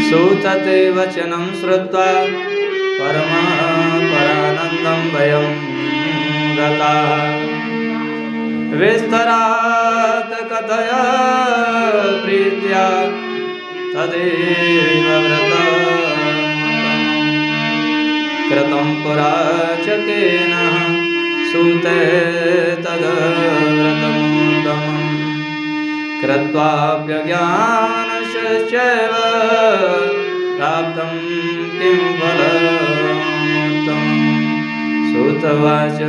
सूतते वचनं श्रुत्वा परानन्दं वयं गताः विस्तरात् कथया प्रीत्या तदेव व्रतं कृतं पुरा च केन सूते तद्व्रतमुत्तमम् कृत्वाप्यज्ञानश्चैव प्राप्तं किं फलमुत्तमम् सूतवाच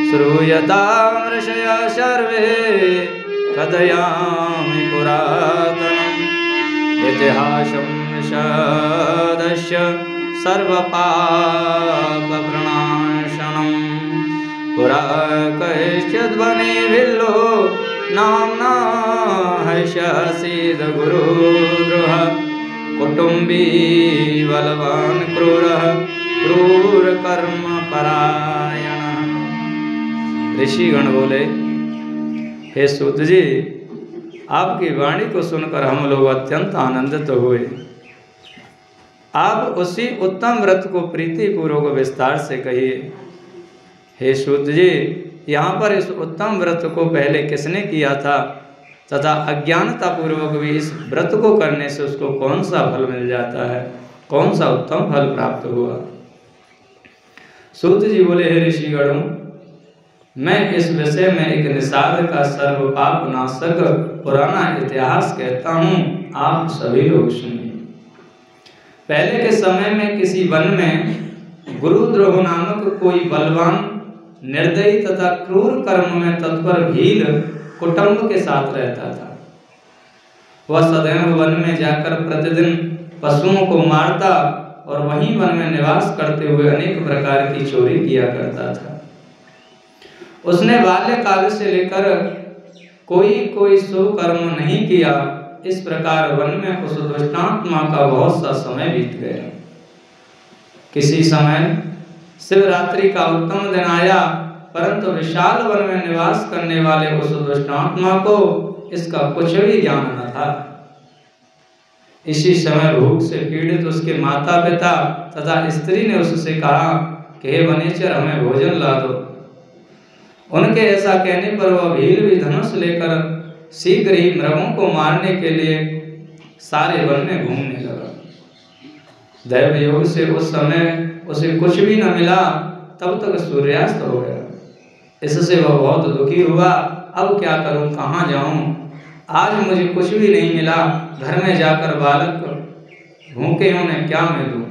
श्रूयतां ऋषयः सर्वे कथयामि पुरातनम् इतिहासं निषादस्य सर्वपापप्रणाशनम् पुरा कैश्चिद्वनिभिल्लो नाम्ना हर्षसीद गुरुद्रोह कुटुम्बी बलवान् क्रूरः क्रूरकर्म परायणः। ऋषिगण बोले, हे सूत जी, आपकी वाणी को सुनकर हम लोग अत्यंत आनंदित हुए। आप उसी उत्तम व्रत को प्रीतिपूर्वक विस्तार से कहिए। हे सूत जी, यहाँ पर इस उत्तम व्रत को पहले किसने किया था तथा अज्ञानता पूर्वक भी इस व्रत को करने से उसको कौन सा फल मिल जाता है, कौन सा उत्तम फल प्राप्त हुआ। सूत जी बोले, हे ऋषिगणों, मैं इस विषय में एक निषाद का सर्व पाप नाशक पुराना इतिहास कहता हूँ, आप सभी लोग सुनिए। पहले के समय में किसी वन में गुरुद्रोह नामक कोई बलवान, निर्दयी तथा क्रूर कर्म में तत्पर भील कुटुंब के साथ रहता था। वह सदैव वन में जाकर प्रतिदिन पशुओं को मारता और वहीं वन में निवास करते हुए अनेक प्रकार की चोरी किया करता था। उसने बाल्यकाल से लेकर कोई शुभ कर्म नहीं किया। इस प्रकार वन में उस दुष्टात्मा का बहुत सा समय बीत गया। किसी समय शिवरात्रि का उत्तम दिन आया, परंतु विशाल वन में निवास करने वाले उस दुष्टात्मा को इसका कुछ भी ज्ञान न था। इसी समय भूख से पीड़ित उसके माता पिता तथा स्त्री ने उससे कहा कि हे वनेचर, हमें भोजन ला दो। उनके ऐसा कहने पर वह भील भी धनुष लेकर शीघ्र ही मृगों को मारने के लिए सारे वन में घूमने लगा। दैव योग से उस समय उसे कुछ भी न मिला, तब तक सूर्यास्त हो गया। इससे वह बहुत दुखी हुआ। अब क्या करूं, कहाँ जाऊं? आज मुझे कुछ भी नहीं मिला। घर में जाकर बालक भूखे उन्हें क्या मैं दूं?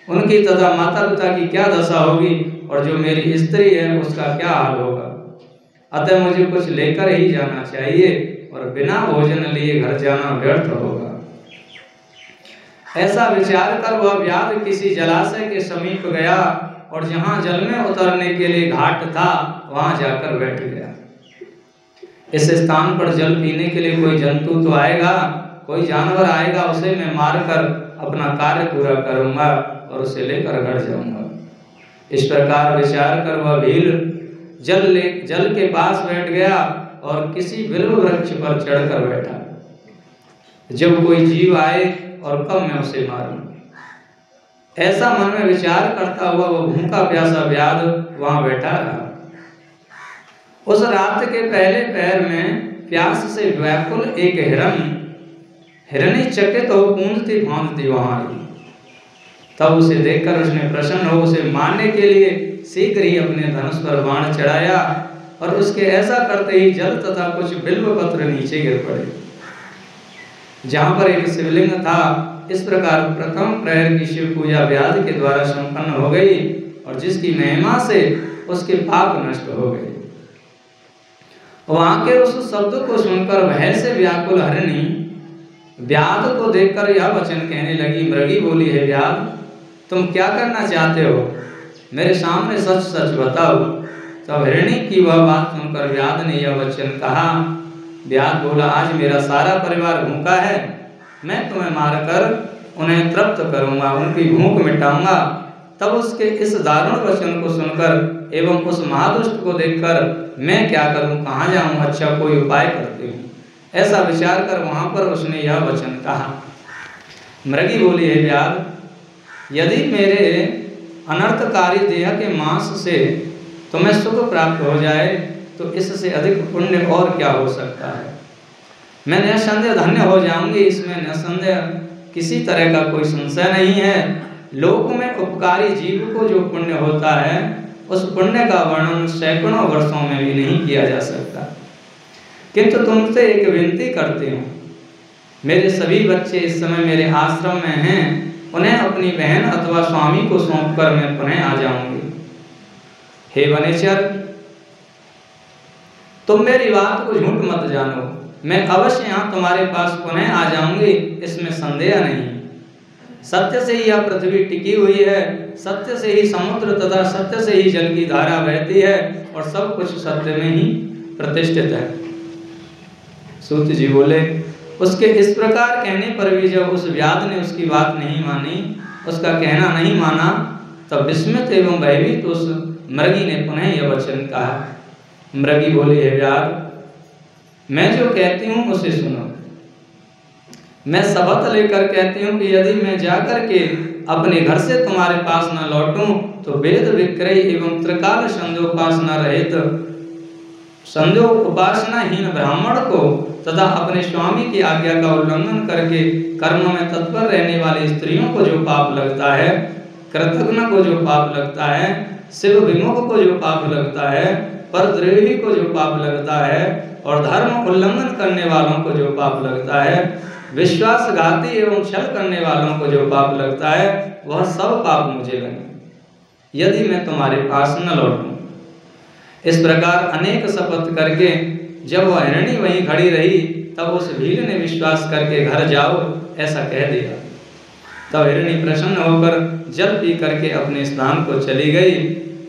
उनकी तथा माता पिता की क्या दशा होगी और जो मेरी स्त्री है उसका क्या हाल होगा? अतः मुझे कुछ लेकर ही जाना चाहिए और बिना भोजन लिए घर जाना व्यर्थ होगा। ऐसा विचार कर वह व्याध किसी जलाशय के समीप गया और जहाँ जल में उतरने के लिए घाट था वहाँ जाकर बैठ गया। इस स्थान पर जल पीने के लिए कोई जंतु तो आएगा, कोई जानवर आएगा, उसे मैं मारकर अपना कार्य पूरा करूंगा और उसे लेकर घर जाऊंगा। इस प्रकार विचार कर वह भील जल के पास बैठ गया और किसी बिल्व वृक्ष पर चढ़कर बैठा। जब कोई जीव आए और कब मैं उसे मारूं, ऐसा मन में विचार करता हुआ वो भूखा प्यासा व्याध वहां बैठा रहा। उस रात के पहले पहर में प्यास से व्याकुल एक हिरनी चकित हो कूदती फांदती वहां आई। तब उसे देखकर उसने प्रसन्न हो उसे मारने के लिए शीघ्र ही अपने धनुष पर बाण चढ़ाया और उसके ऐसा करते ही जल तथा कुछ बिल्व पत्र नीचे गिर पड़े, जहाँ पर एक शिवलिंग था। इस प्रकार प्रथम प्रहर की शिव पूजा व्याध के द्वारा संपन्न हो गई और जिसकी महिमा से उसके पाप नष्ट हो गए। वहां के उस शब्द को सुनकर भय से व्याकुल हरिणी व्याध को देखकर यह वचन कहने लगी। मृगी बोली, है व्याध, तुम क्या करना चाहते हो? मेरे सामने सच सच बताओ। तब हिरणी की वह बात सुनकर व्याध ने यह वचन कहा। व्याध बोला, आज मेरा सारा परिवार भूखा है, मैं तुम्हें मारकर उन्हें तृप्त करूंगा, उनकी भूख मिटाऊंगा। तब उसके इस दारुण वचन को सुनकर एवं उस महादुष्ट को देखकर मैं क्या करूं, कहाँ जाऊं, अच्छा कोई उपाय करती हूँ। ऐसा विचार कर वहां पर उसने यह वचन कहा। मृगी बोली, हे व्याध, यदि मेरे अनर्थकारी देह के मांस से तुम्हें सुख प्राप्त हो जाए तो इससे अधिक पुण्य और क्या हो सकता है। मैं निसंदेह धन्य हो जाऊंगी, इसमें निसंदेह किसी तरह का कोई संशय नहीं है। लोक में उपकारी जीव को जो पुण्य होता है उस पुण्य का वर्णन सैकड़ों वर्षों में भी नहीं किया जा सकता। किंतु तुमसे एक विनती करती हूँ, मेरे सभी बच्चे इस समय मेरे आश्रम में हैं, उन्हें अपनी बहन अथवा स्वामी को सौंपकर मैं पुनः आ जाऊंगी। हे वनेचर, तुम मेरी बात को झूठ मत जानो, मैं अवश्य यहाँ तुम्हारे पास पुनः आ जाऊंगी, इसमें संदेह नहीं। सत्य से ही यह पृथ्वी टिकी हुई है, सत्य से ही समुद्र तथा सत्य से ही जल की धारा बहती है और सब कुछ सत्य में ही प्रतिष्ठित है। सूत जी बोले, उसके इस प्रकार कहने पर भी जब उस व्याध ने उसकी बात नहीं मानी, उसका कहना नहीं माना, तब विस्मित एवं भयभीत उस मृगी ने पुनः यह वचन कहा। मृगी बोली, हे व्याध, मैं जो कहती हूँ उसे सुनो। मैं शपथ लेकर कहती हूँ कि यदि मैं जाकर के अपने घर से तुम्हारे पास न लौटूं तो वेद विक्रय एवं त्रिकाल संध्योपासना रहित संध्योपासनाहीन ब्राह्मण को तथा अपने स्वामी की आज्ञा का उल्लंघन करके कर्म में तत्पर रहने वाली स्त्रियों को जो पाप लगता है, कृतघ्न को जो पाप लगता है, शिव विमुख को जो पाप लगता है, परद्रोही को जो पाप लगता है और धर्म उल्लंघन करने वालों को जो पाप लगता है, विश्वासघाती एवं छल करने वालों को जो पाप लगता है, वह सब पाप मुझे लगे यदि मैं तुम्हारे पास न लौटूं। इस प्रकार अनेक शपथ करके जब वह हिरणी वहीं खड़ी रही, तब उस भील ने विश्वास करके घर जाओ ऐसा कह दिया। तब हिरणी प्रसन्न होकर जल पी करके अपने स्थान को चली गई।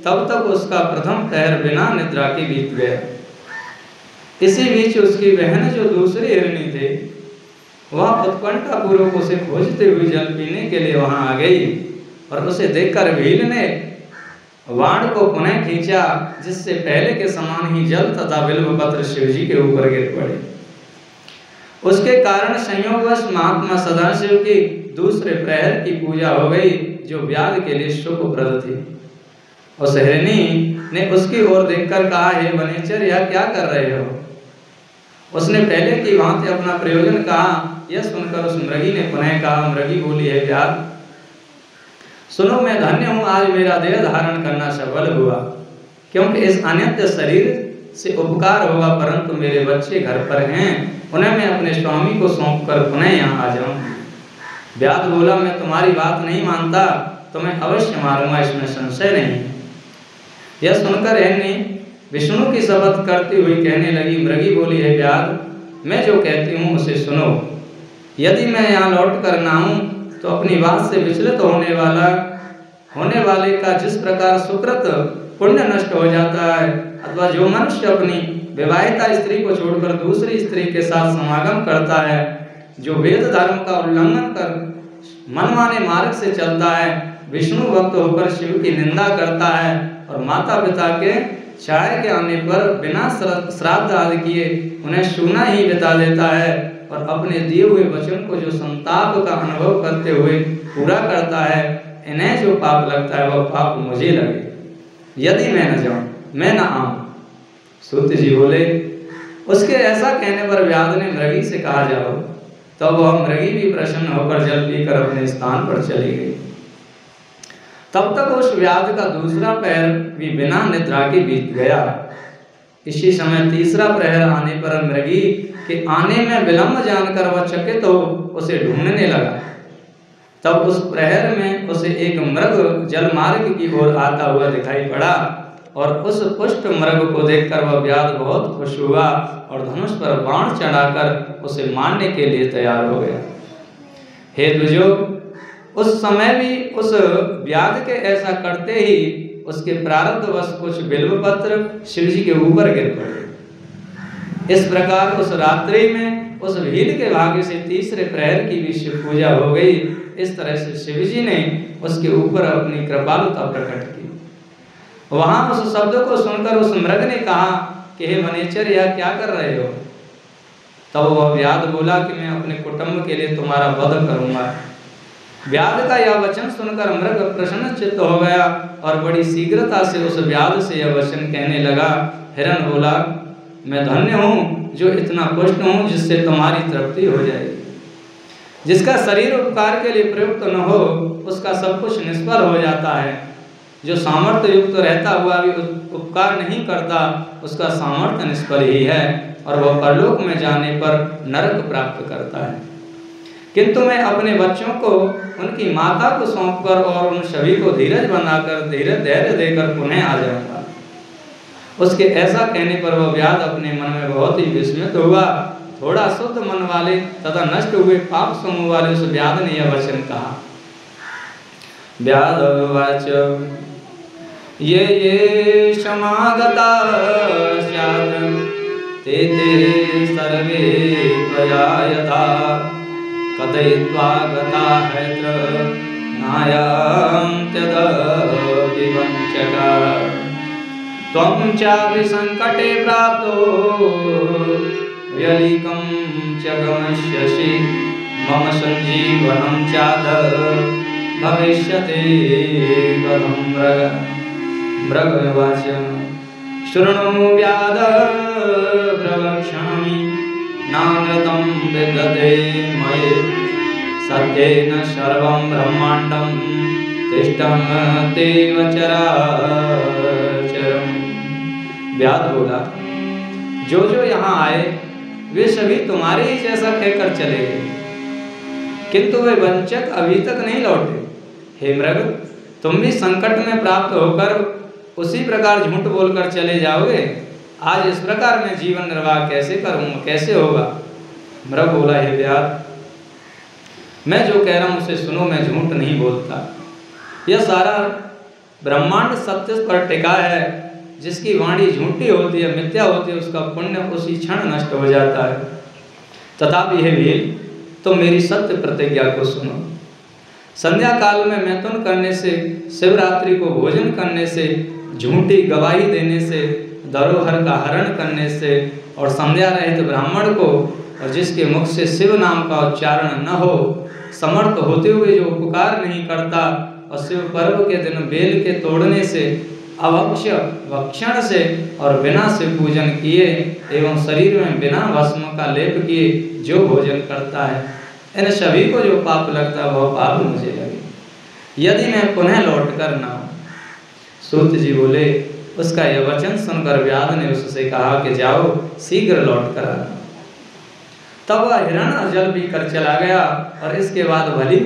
तब तक उसका प्रथम पहर बिना निद्रा के बीत गया। इसी बीच उसकी बहन जो दूसरी हिरणी थे, वह उत्कंठा पूर्वक उसे खोजते हुए जल पीने के लिए वहां आ गई और उसे देखकर भील ने वाण को पुनः खींचा, जिससे पहले के समान ही जल तथा बिल्व पत्र शिव जी के ऊपर गिर पड़े। उसके कारण संयोगवश महात्मा सदाशिव की दूसरे प्रहर की पूजा हो गई, जो व्याध के लिए शुभप्रद थी। उस हिरणी ने उसकी ओर देखकर कहा, हे वनेचर, यह क्या कर रहे हो। उसने पहले की भांति अपना प्रयोजन कहा। यह सुनकर उस मृगी ने पुनः कहा। मृगी बोली, हे व्याध, सुनो, मैं धन्य हूँ, आज मेरा देह धारण करना सफल हुआ, क्योंकि इस अनित्य शरीर से उपकार होगा, परंतु मेरे बच्चे घर पर हैं, उन्हें मैं अपने स्वामी को सौंपकर पुनः यहाँ आ जाऊँ। व्याध बोला, मैं तुम्हारी बात नहीं मानता, तुम्हें अवश्य मारूंगा, इसमें संशय नहीं है। यह सुनकर हिरणी विष्णु की शपथ करती हुई कहने लगी। मृगी बोली, हे व्याध, मैं जो कहती हूँ उसे सुनो। यदि मैं यहाँ लौट कर न आऊँ तो अपनी बात से विचलित होने वाले का जिस प्रकार सुकृत पुण्य नष्ट हो जाता है, अथवा जो मनुष्य अपनी विवाहिता स्त्री को छोड़कर दूसरी स्त्री के साथ समागम करता है, जो वेद धर्म का उल्लंघन कर मनमाने मार्ग से चलता है, विष्णु भक्त होकर शिव की निंदा करता है और माता पिता के चाय के आने पर बिना श्राद्ध आदि किए उन्हें सूना ही बिता देता है और अपने दिए हुए वचन को जो संताप का अनुभव करते हुए पूरा करता है, इन्हें जो पाप लगता है वह पाप मुझे लगे यदि मैं न जाऊं, मैं न आऊं। सूत जी बोले, उसके ऐसा कहने पर व्याध ने मृगी से कहा, जाओ। तब वह मृगी भी प्रसन्न होकर जल पीकर अपने स्थान पर चली गई। तब तक उस व्याध का दूसरा पहर भी बिना निद्रा के बीत गया। इसी समय तीसरा प्रहर आने पर मृगी के आने में विलंब जानकर वह चकित हो उसे ढूंढने लगा। तब उस प्रहर में उसे एक मृग जलमार्ग की ओर आता हुआ दिखाई पड़ा और उस पुष्ट मृग को देखकर वह व्याध बहुत खुश हुआ और धनुष पर बाण चढ़ाकर उसे मारने के लिए तैयार हो गया। हे द्विजो, उस समय भी उस व्याध के ऐसा करते ही उसके प्रारब्धवश कुछ बिल्वपत्र शिव जी के ऊपर गिर पड़े। इस प्रकार उस रात्रि में उस भील के भाग्य से तीसरे प्रहर की भी शिव पूजा हो गई। इस तरह से शिव जी ने उसके ऊपर अपनी कृपालुता प्रकट की। वहां उस शब्द को सुनकर उस मृग ने कहा कि हे वनेचर, यह क्या कर रहे हो। तब वह व्याध बोला कि मैं अपने कुटुंब के लिए तुम्हारा वध करूंगा, व्याध का यह वचन सुनकर मृग प्रसन्न चित्त हो गया और बड़ी शीघ्रता से उस व्याध से यह वचन कहने लगा। हिरण बोला, मैं धन्य हूँ जो इतना पुष्ट हूँ जिससे तुम्हारी तृप्ति हो जाएगी। जिसका शरीर उपकार के लिए प्रयुक्त न हो उसका सब कुछ निष्फल हो जाता है। जो सामर्थ्य युक्त रहता हुआ भी उपकार नहीं करता उसका सामर्थ्य निष्फल ही है और वह परलोक में जाने पर नरक प्राप्त करता है। किंतु मैं अपने बच्चों को उनकी माता को सौंपकर और उन सभी को धीरज बनाकर धैर्य देकर पुनः आ जाऊंगा। उसके ऐसा कहने पर वह व्याध अपने मन में बहुत ही विस्मित हुआ। थोड़ा शुद्ध मन वाले तथा नष्ट हुए पाप समूह वाले उस व्याध ने यह वचन कहा। व्याधवाच ये समागता स्यात् ते सर्वे त्वया यथा कथयित्वा गता हैत्र नायं त्यदपि वञ्चका त्वं चापि संकटे प्राप्तो व्यलीकं च गमिष्यसि मम सञ्जीवनं चाद भविष्यति कथं मृगवाच शृणु व्याध प्रवक्ष्यामि नामृतं विद्यते मयि सत्येन सर्वं ब्रह्माण्डं तिष्ठत्येव चराचरम्। व्याध बोला, जो जो यहाँ आए वे सभी तुम्हारे ही जैसा कहकर चले गए, किंतु वे वंचक अभी तक नहीं लौटे। हे मृग, तुम भी संकट में प्राप्त होकर उसी प्रकार झूठ बोलकर चले जाओगे। आज इस प्रकार मैं जीवन निर्वाह कैसे करूँगा, कैसे होगा? मृग बोला, हे व्याध, मैं जो कह रहा हूँ उसे सुनो, मैं झूठ नहीं बोलता। यह सारा ब्रह्मांड सत्य पर टिका है। जिसकी वाणी झूठी होती है, मिथ्या होती है, उसका पुण्य उसी क्षण नष्ट हो जाता है। तथापि हे वीर, तुम मेरी सत्य प्रतिज्ञा को सुनो। संध्या काल में मैथुन करने से, शिवरात्रि को भोजन करने से, झूठी गवाही देने से, धरोहर का हरण करने से और संध्या रहित ब्राह्मण को और जिसके मुख से शिव नाम का उच्चारण न हो, समर्थ होते हुए जो उपकार नहीं करता और शिव पर्व के दिन बेल के तोड़ने से, अभक्ष्य भक्षण से और बिना शिव पूजन किए एवं शरीर में बिना भस्म का लेप किए जो भोजन करता है, इन सभी को जो पाप लगता है वह पाप मुझे लगे, यदि मैं पुनः लौट कर ना हूँ। सूत जी बोले, उसका यह वचन सुनकर व्याध ने उससे कहा कि जाओ शीघ्र लौट कर आना। तब वह हिरण जल पीकर चला गया और इसके बाद भली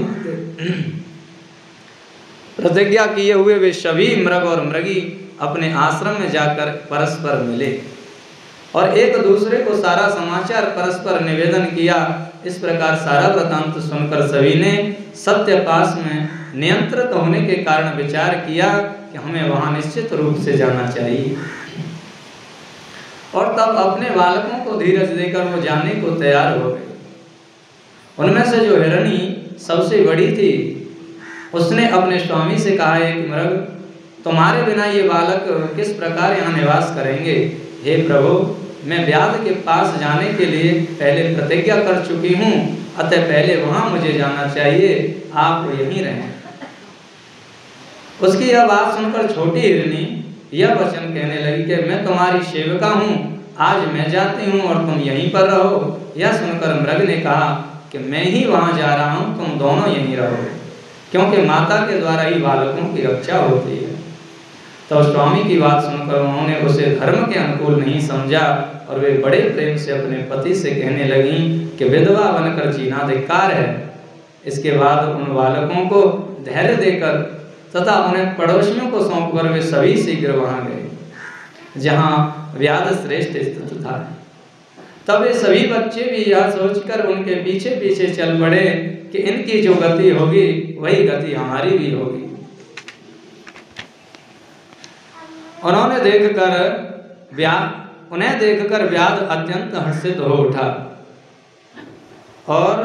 प्रतिज्ञा किए हुए वे सभी मृग और मृगी अपने आश्रम में जाकर परस्पर मिले और एक दूसरे को सारा समाचार परस्पर निवेदन किया। इस प्रकार सारा वृतांत सुनकर सभी ने सत्यपास में नियंत्रित होने के कारण विचार किया कि हमें वहां निश्चित रूप से जाना चाहिए और तब अपने बालकों को धीरज देकर वो जाने को तैयार हो गए। उनमें से जो हिरणी सबसे बड़ी थी, उसने अपने स्वामी से कहा, एक मृग, तुम्हारे बिना ये बालक किस प्रकार यहाँ निवास करेंगे? हे प्रभु, मैं व्याध के पास जाने के लिए पहले प्रतिज्ञा कर चुकी हूँ, अतः पहले वहाँ मुझे जाना चाहिए, आप यहीं रहें। उसकी यह बात सुनकर छोटी हिरनी यह वचन कहने लगी कि मैं तुम्हारी सेविका हूँ, आज मैं जाती हूँ और तुम यहीं पर रहो। यह सुनकर मृग ने कहा कि मैं ही वहाँ जा रहा हूँ, तुम दोनों यहीं रहो, क्योंकि माता के द्वारा ही बालकों की रक्षा होती है। तो स्वामी की बात सुनकर उन्होंने उसे धर्म के अनुकूल नहीं समझा और वे बड़े प्रेम से अपने पति से कहने लगी कि विधवा बनकर जीना धिक्कार है। इसके बाद उन बालकों को धैर्य देकर तथा उन्हें पड़ोसियों को सौंपकर वे सभी शीघ्र वहाँ गए जहाँ व्याध श्रेष्ठ स्थित था। तब ये सभी बच्चे भी यह सोचकर उनके पीछे पीछे चल पड़े कि इनकी जो गति होगी वही गति हमारी भी होगी। उन्हें देखकर व्याध अत्यंत हर्षित हो उठा और